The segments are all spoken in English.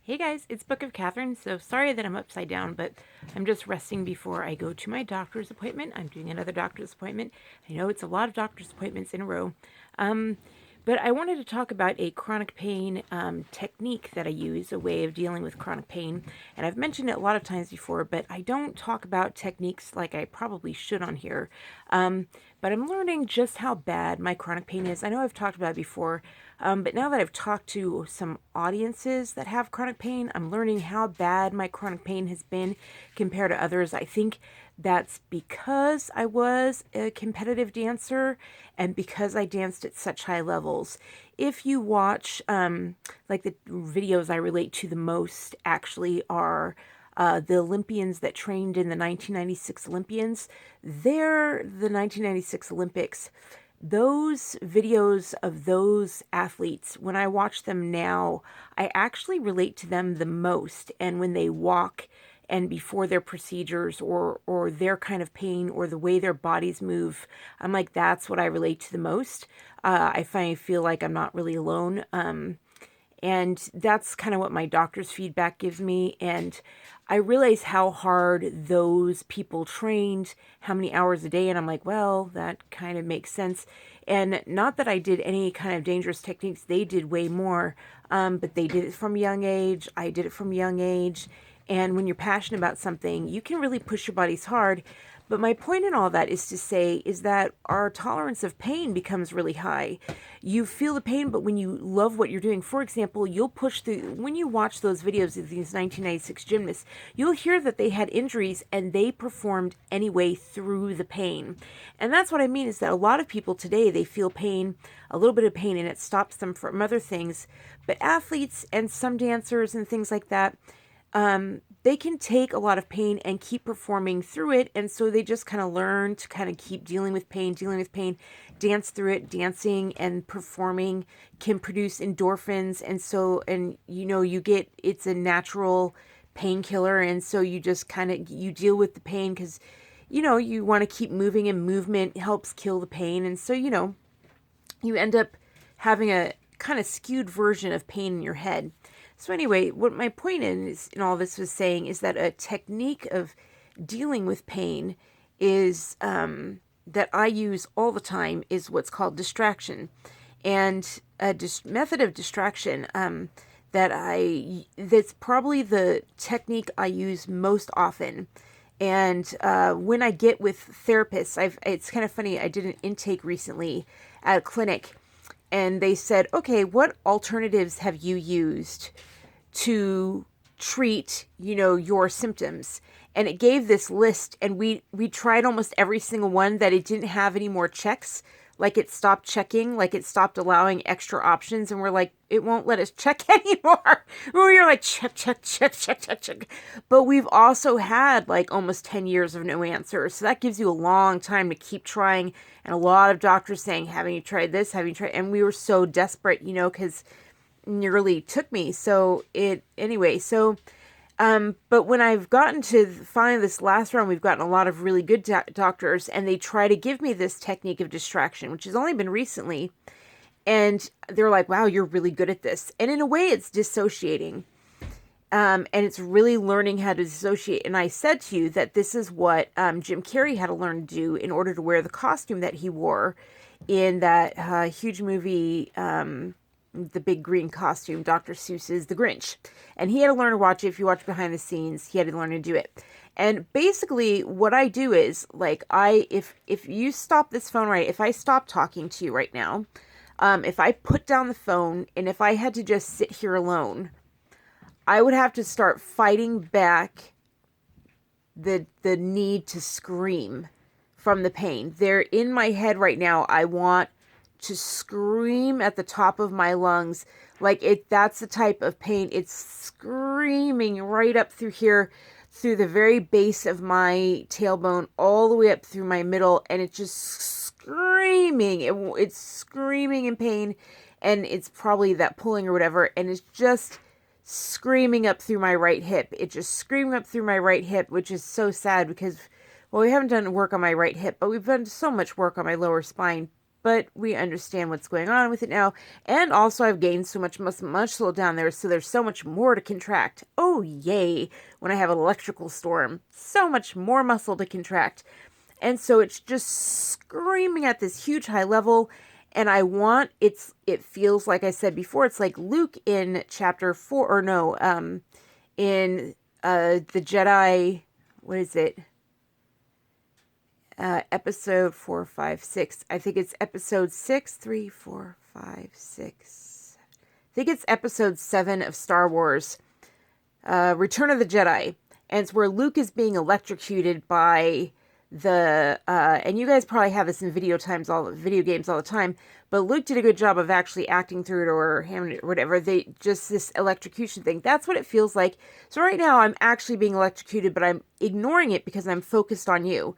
Hey guys, it's Book of Katherine. So sorry that I'm upside down, but I'm just resting before I go to my doctor's appointment. I'm doing another doctor's appointment. I know it's a lot of doctor's appointments in a row. Um, but I wanted to talk about a chronic pain technique that I use, a way of dealing with chronic pain. And I've mentioned it a lot of times before, but I don't talk about techniques like I probably should on here. Um, but I'm learning just how bad my chronic pain is. I know I've talked about it before, but now that I've talked to some audiences that have chronic pain, I'm learning how bad my chronic pain has been compared to others. I think that's because I was a competitive dancer and because I danced at such high levels. If you watch, like the videos I relate to the most actually are the Olympians that trained in the 1996 Olympians. They're the 1996 Olympics. Those videos of those athletes, when I watch them now, I actually relate to them the most. And when they walk and before their procedures or their kind of pain or the way their bodies move, I'm like, that's what I relate to the most. Feel like I'm not really alone. And that's kind of what my doctor's feedback gives me. And I realize how hard those people trained, how many hours a day. And I'm like, well, that kind of makes sense. And not that I did any kind of dangerous techniques, they did way more. But they did it from a young age. I did it from a young age. And when you're passionate about something, you can really push your bodies hard. But my point in all that is to say is that our tolerance of pain becomes really high. You feel the pain, but when you love what you're doing, for example, you'll push through. When you watch those videos of these 1996 gymnasts, you'll hear that they had injuries and they performed anyway through the pain. And that's what I mean is that a lot of people today, they feel pain, a little bit of pain, and it stops them from other things. But athletes and some dancers and things like that, they can take a lot of pain and keep performing through it. And so they just kind of learn to kind of keep dealing with pain, dance through it. Dancing and performing can produce endorphins. And so, and you get, it's a natural painkiller. And so you just kind of, you deal with the pain because, you want to keep moving and movement helps kill the pain. And so, you end up having a kind of skewed version of pain in your head. So anyway, what my point is in all this was saying is that a technique of dealing with pain is that I use all the time is what's called distraction, and a method of distraction that's probably the technique I use most often. And when I get with therapists, it's kind of funny. I did an intake recently at a clinic, and they said, okay, what alternatives have you used to treat, your symptoms? And it gave this list, and we tried almost every single one that it didn't have any more checks. Like it stopped checking, like it stopped allowing extra options, and we're like, it won't let us check anymore. We were like, check, check, check, check, check, check. But we've also had like almost 10 years of no answers. So that gives you a long time to keep trying. And a lot of doctors saying, haven't you tried this? Haven't you tried? And we were so desperate, because nearly took me. But when I've gotten to finally this last round, we've gotten a lot of really good doctors, and they try to give me this technique of distraction, which has only been recently. And they're like, wow, you're really good at this. And in a way, it's dissociating. And it's really learning how to dissociate. And I said to you that this is what Jim Carrey had to learn to do in order to wear the costume that he wore in that huge movie, the big green costume, Dr. Seuss's The Grinch. And he had to learn to watch it. If you watch behind the scenes, he had to learn to do it. And basically what I do is like, if you stop this phone right, if I stop talking to you right now, if I put down the phone and if I had to just sit here alone, I would have to start fighting back the need to scream from the pain. They're in my head right now. I want to scream at the top of my lungs. That's the type of pain. It's screaming right up through here, through the very base of my tailbone, all the way up through my middle, and it's just screaming. It's screaming in pain, and it's probably that pulling or whatever, and it's just screaming up through my right hip. It's just screaming up through my right hip, which is so sad because, well, we haven't done work on my right hip, but we've done so much work on my lower spine. but we understand what's going on with it now. And also I've gained so much muscle down there, so there's so much more to contract. Oh, yay. When I have an electrical storm, so much more muscle to contract. And so it's just screaming at this huge high level. And it feels like I said before, it's like Luke in chapter 4, or no, in the Jedi, what is it? Episode 4, 5, 6. I think it's episode 6, 3, 4, 5, 6. I think it's episode 7 of Star Wars, Return of the Jedi. And it's where Luke is being electrocuted by and you guys probably have this in video games all the time, but Luke did a good job of actually acting through it, or him, or whatever. Just this electrocution thing. That's what it feels like. So right now I'm actually being electrocuted, but I'm ignoring it because I'm focused on you.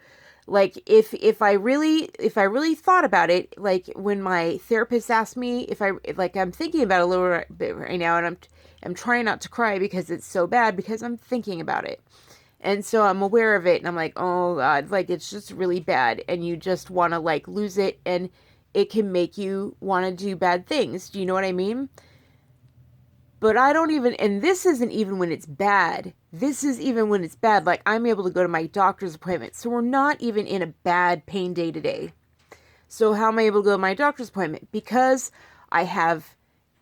Like if I really thought about it, like when my therapist asked me I'm thinking about it a little bit right now, and I'm trying not to cry because it's so bad, because I'm thinking about it. And so I'm aware of it, and I'm like, oh God, like it's just really bad, and you just want to like lose it, and it can make you want to do bad things. Do you know what I mean? But I don't even, and this isn't even when it's bad. This is even when it's bad. Like I'm able to go to my doctor's appointment. So we're not even in a bad pain day today. So how am I able to go to my doctor's appointment? Because I have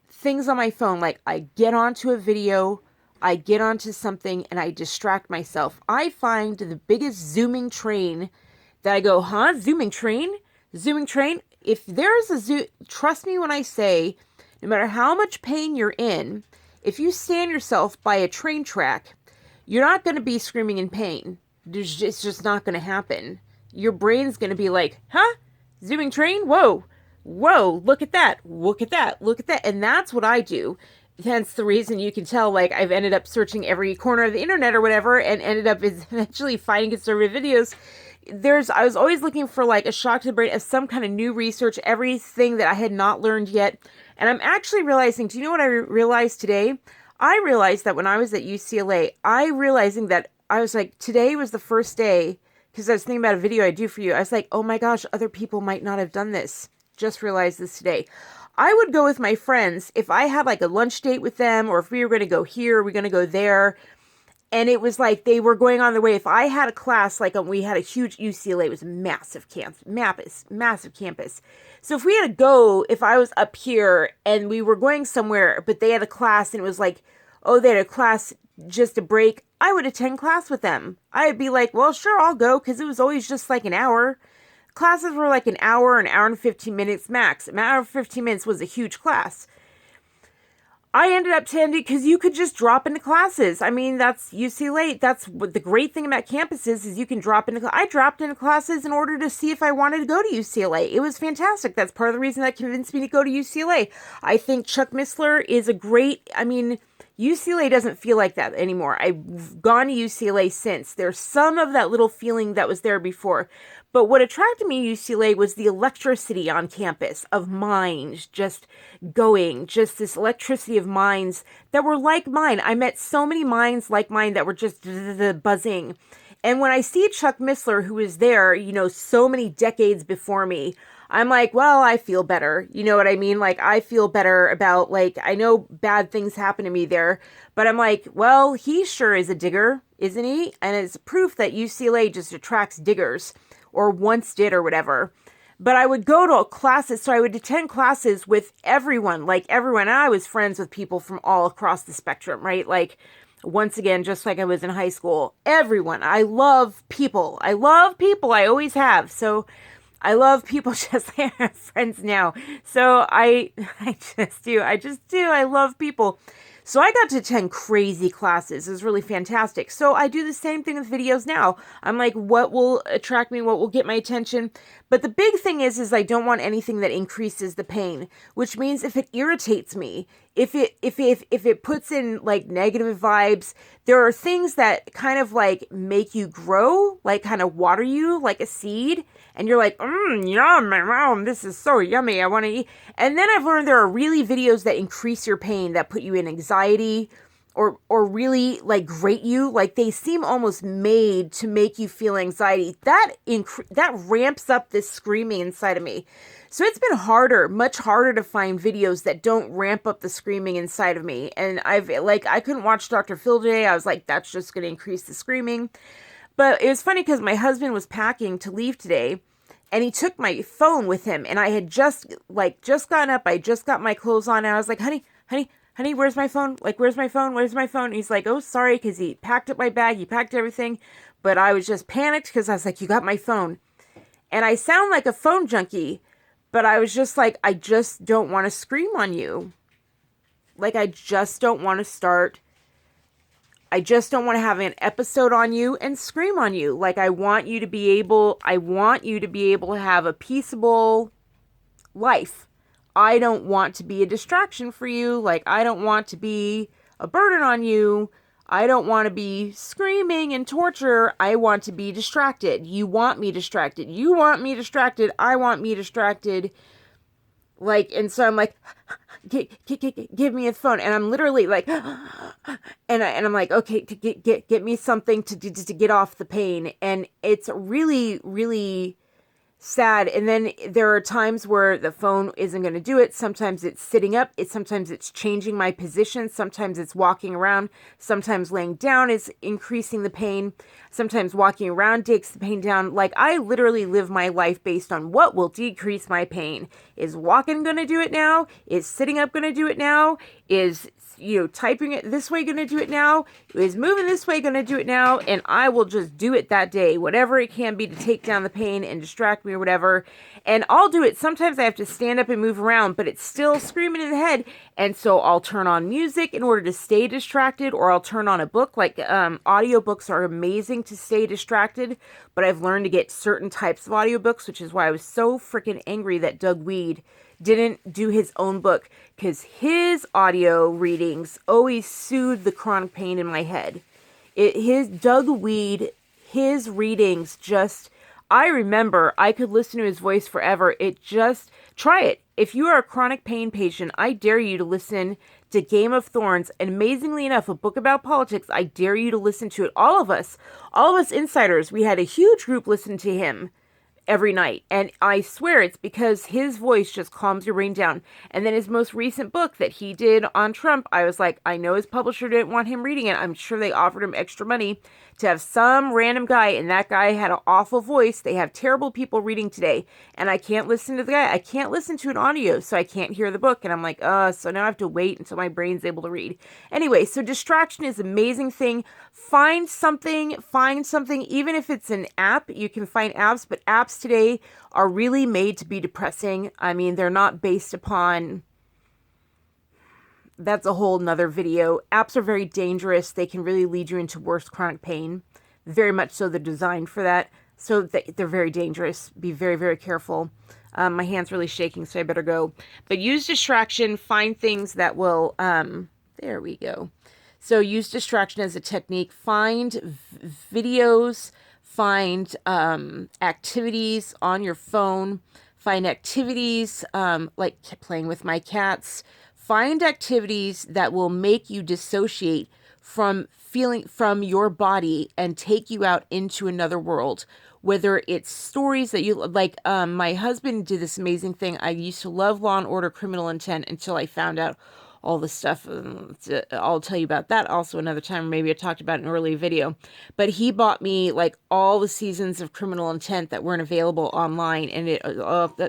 things on my phone. Like I get onto a video, I get onto something, and I distract myself. I find the biggest zooming train that I go, huh? Zooming train? Zooming train? If there's trust me when I say, no matter how much pain you're in, if you stand yourself by a train track, you're not going to be screaming in pain. It's just not going to happen. Your brain's going to be like, huh? Zooming train? Whoa. Whoa, look at that. Look at that. Look at that. And that's what I do. Hence the reason you can tell, like, I've ended up searching every corner of the internet or whatever, and ended up eventually finding conservative videos. I was always looking for like a shock to the brain of some kind of new research, everything that I had not learned yet. And I'm actually realizing, do you know what I realized today? I realized that when I was at UCLA, I was like, today was the first day, because I was thinking about a video I do for you. I was like, oh my gosh, other people might not have done this. Just realized this today. I would go with my friends if I had like a lunch date with them, or if we were going to go here, we're going to go there. And it was like they were going on their way. If I had a class, like we had a huge UCLA, it was a massive campus. So if we had to go, if I was up here and we were going somewhere, but they had a class and it was like, oh, they had a class just a break, I would attend class with them. I'd be like, well, sure, I'll go, because it was always just like an hour. Classes were like an hour and 15 minutes max. An hour and 15 minutes was a huge class. I ended up attending because you could just drop into classes. I mean, that's UCLA. That's what the great thing about campuses is you can drop into. I dropped into classes in order to see if I wanted to go to UCLA. It was fantastic. That's part of the reason that convinced me to go to UCLA. I think Chuck Missler is a great. I mean, UCLA doesn't feel like that anymore. I've gone to UCLA since. There's some of that little feeling that was there before. But what attracted me to UCLA was the electricity on campus of minds just going, just this electricity of minds that were like mine. I met so many minds like mine that were just buzzing. And when I see Chuck Missler, who was there, you know, so many decades before me, I'm like, well, I feel better. You know what I mean? Like, I feel better about, like, I know bad things happen to me there, but I'm like, well, he sure is a digger, isn't he? And it's proof that UCLA just attracts diggers, or once did, or whatever. But I would go to classes, so I would attend classes with everyone, like everyone. And I was friends with people from all across the spectrum, right? Like, once again, just like I was in high school, everyone. I love people. I always have. So I love people just like I have friends now. So I just do. I love people. So I got to attend crazy classes. It was really fantastic. So I do the same thing with videos now. I'm like, what will attract me? What will get my attention? But the big thing is I don't want anything that increases the pain, which means if it irritates me, if it puts in like negative vibes, there are things that kind of like make you grow, like kind of water you like a seed. And you're like, yum, this is so yummy. I want to eat. And then I've learned there are really videos that increase your pain, that put you in anxiety, or really like grate you. Like they seem almost made to make you feel anxiety. That ramps up this screaming inside of me. So it's been harder, much harder to find videos that don't ramp up the screaming inside of me. And I couldn't watch Dr. Phil today. I was like, that's just going to increase the screaming. But it was funny because my husband was packing to leave today, and he took my phone with him, and I had just gotten up. I just got my clothes on, and I was like, honey, where's my phone? Like, where's my phone? Where's my phone? And he's like, oh, sorry, because he packed up my bag. He packed everything. But I was just panicked because I was like, you got my phone. And I sound like a phone junkie, but I was just like, I just don't want to scream on you. Like, I just don't want to have an episode on you and scream on you. Like, I want you to be able to have a peaceable life. I don't want to be a distraction for you. Like, I don't want to be a burden on you. I don't want to be screaming and torture. I want to be distracted. You want me distracted. You want me distracted. I want me distracted. Like, and so I'm like, give me a phone. And I'm literally like, and I'm like, okay, get me something to get off the pain. And it's really, really sad. And then there are times where the phone isn't going to do it. Sometimes it's sitting up. Sometimes it's changing my position. Sometimes it's walking around. Sometimes laying down is increasing the pain. Sometimes walking around takes the pain down. Like, I literally live my life based on what will decrease my pain. Is walking going to do it now? Is sitting up going to do it now? Is typing it this way going to do it now? Is moving this way going to do it now? And I will just do it that day, whatever it can be to take down the pain and distract me or whatever. And I'll do it. Sometimes I have to stand up and move around, but it's still screaming in the head. And so I'll turn on music in order to stay distracted, or I'll turn on a book. Like, audiobooks are amazing to stay distracted, but I've learned to get certain types of audiobooks, which is why I was so freaking angry that Doug Weed didn't do his own book, because his audio readings always soothe the chronic pain in my head. Doug Weed, his readings just, I remember I could listen to his voice forever. Try it. If you are a chronic pain patient, I dare you to listen to Game of Thorns. And amazingly enough, a book about politics, I dare you to listen to it. All of us insiders, we had a huge group listen to him every night. And I swear it's because his voice just calms your brain down. And then his most recent book that he did on Trump, I was like, I know his publisher didn't want him reading it. I'm sure they offered him extra money to have some random guy, and that guy had an awful voice. They have terrible people reading today, and I can't listen to the guy. I can't listen to an audio, so I can't hear the book. And I'm like, so now I have to wait until my brain's able to read. Anyway, so distraction is an amazing thing. Find something, even if it's an app. You can find apps, but apps today are really made to be depressing. I mean, they're not based upon... That's a whole nother video. Apps are very dangerous. They can really lead you into worse chronic pain. Very much so they're designed for that. So they're very dangerous. Be very, very careful. My hand's really shaking, so I better go. But use distraction. Find things that will... there we go. So use distraction as a technique. Find videos. Find activities on your phone. Find activities like playing with my cats. Find activities that will make you dissociate from your body and take you out into another world. Whether it's stories that you like, my husband did this amazing thing. I used to love Law and Order: Criminal Intent until I found out all the stuff. I'll tell you about that also another time. Maybe I talked about it in an early video. But he bought me like all the seasons of Criminal Intent that weren't available online, and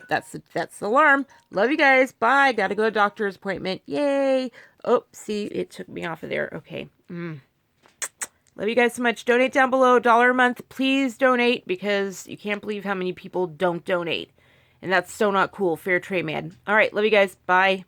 that's the alarm. Love you guys. Bye. Got to go to doctor's appointment. Yay. Oh, see, it took me off of there. Okay. Love you guys so much. Donate down below. $1 a month. Please donate, because you can't believe how many people don't donate. And that's so not cool. Fair trade, man. All right. Love you guys. Bye.